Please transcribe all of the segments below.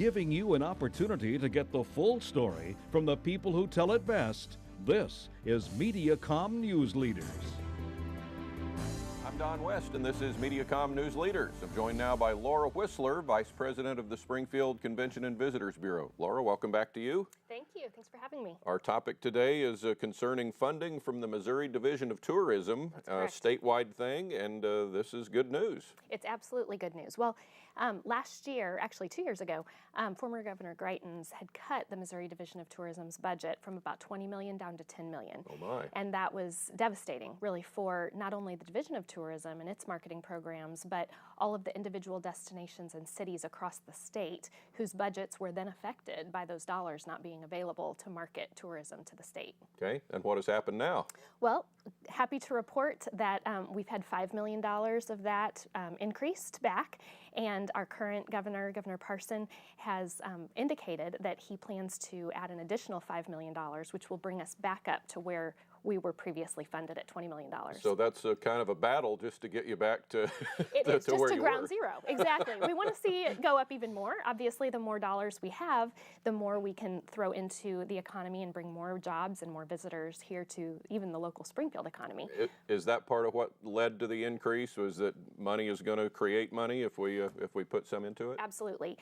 giving you an opportunity to get the full story from the people who tell it best. This is Mediacom News Leaders. I'm Don West, and this is Mediacom News Leaders. I'm joined now by Laura Whisler, Vice President of the Springfield Convention and Visitors Bureau. Laura, welcome back to you. Thank you. Thanks for having me. Our topic today is concerning funding from the Missouri Division of Tourism, statewide thing, and this is good news. It's absolutely good news. Well, last year, actually 2 years ago, former Governor Greitens had cut the Missouri Division of Tourism's budget from about $20 million down to $10 million. Oh my. And that was devastating, really, for not only the Division of Tourism and its marketing programs, but all of the individual destinations and cities across the state whose budgets were then affected by those dollars not being available to market tourism to the state. Okay, and what has happened now? Well, happy to report that we've had $5 million of that increased back, and our current governor, Governor Parson, has indicated that he plans to add an additional $5 million, which will bring us back up to where we were previously funded at $20 million. So that's a kind of a battle just to get you back to It is just where to you ground were. zero. Exactly. We want to see it go up even more. Obviously, the more dollars we have, the more we can throw into the economy and bring more jobs and more visitors here to even the local Springfield economy. Is that part of what led to the increase? Was that money is going to create money if we put some into it? Absolutely.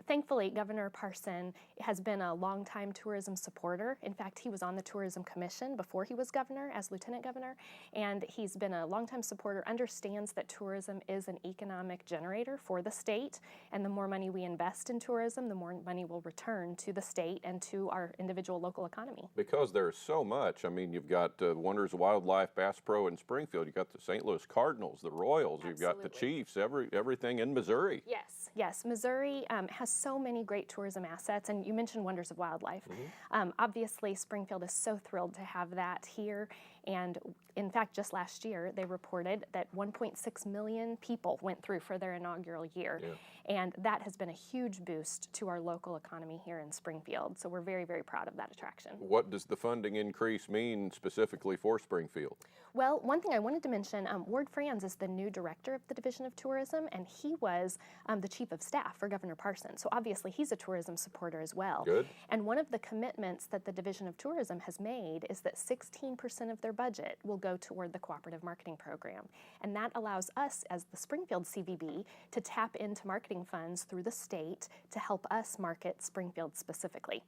Thankfully, Governor Parson has been a longtime tourism supporter. In fact, he was on the Tourism Commission before he was governor as lieutenant governor, and he's been a longtime supporter, understands that tourism is an economic generator for the state, and the more money we invest in tourism, the more money will return to the state and to our individual local economy. Because there's so much. I mean, you've got Wonders of Wildlife, Bass Pro in Springfield. You've got the St. Louis Cardinals, the Royals. Absolutely. You've got the Chiefs, everything in Missouri. Yes. Missouri has so many great tourism assets, and you mentioned Wonders of Wildlife. Obviously, Springfield is so thrilled to have that here, and in fact, just last year, they reported that 1.6 million people went through for their inaugural year, and that has been a huge boost to our local economy here in Springfield, so we're very, very proud of that attraction. What does the funding increase mean specifically for Springfield? Well, one thing I wanted to mention, Ward Franz is the new director of the Division of Tourism, and he was the chief of staff for Governor Parson. So obviously he's a tourism supporter as well. Good. And one of the commitments that the Division of Tourism has made is that 16% of their budget will go toward the cooperative marketing program. And that allows us as the Springfield CVB to tap into marketing funds through the state to help us market Springfield specifically.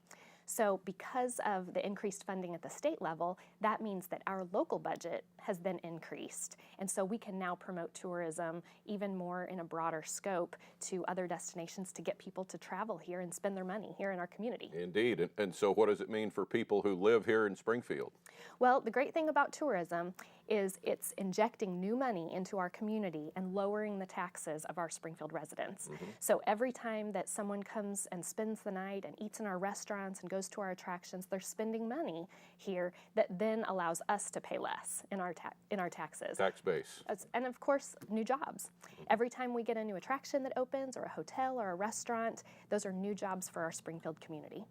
So because of the increased funding at the state level, that means that our local budget has then increased. And so we can now promote tourism even more in a broader scope to other destinations to get people to travel here and spend their money here in our community. Indeed. And so what does it mean for people who live here in Springfield? Well, the great thing about tourism is it's injecting new money into our community and lowering the taxes of our Springfield residents. So every time that someone comes and spends the night and eats in our restaurants and goes to our attractions, they're spending money here that then allows us to pay less in our taxes. Tax base. And of course, new jobs. Every time we get a new attraction that opens, or a hotel or a restaurant, those are new jobs for our Springfield community.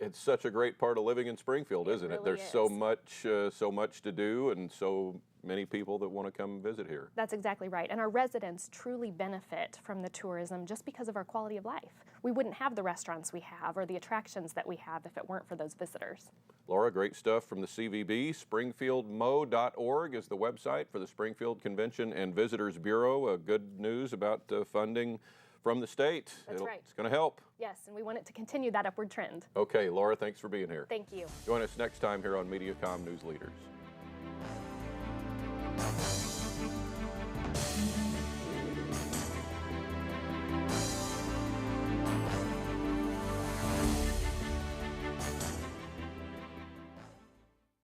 It's such a great part of living in Springfield, isn't it? Really There's is. so much to do, and so many people that want to come visit here. That's exactly right. And our residents truly benefit from the tourism just because of our quality of life. We wouldn't have the restaurants we have or the attractions that we have if it weren't for those visitors. Laura, great stuff from the CVB. SpringfieldMo.org is the website for the Springfield Convention and Visitors Bureau. Good news about funding from the state. That's right. It's going to help. Yes, and we want it to continue that upward trend. Okay, Laura, thanks for being here. Thank you. Join us next time here on Mediacom News Leaders.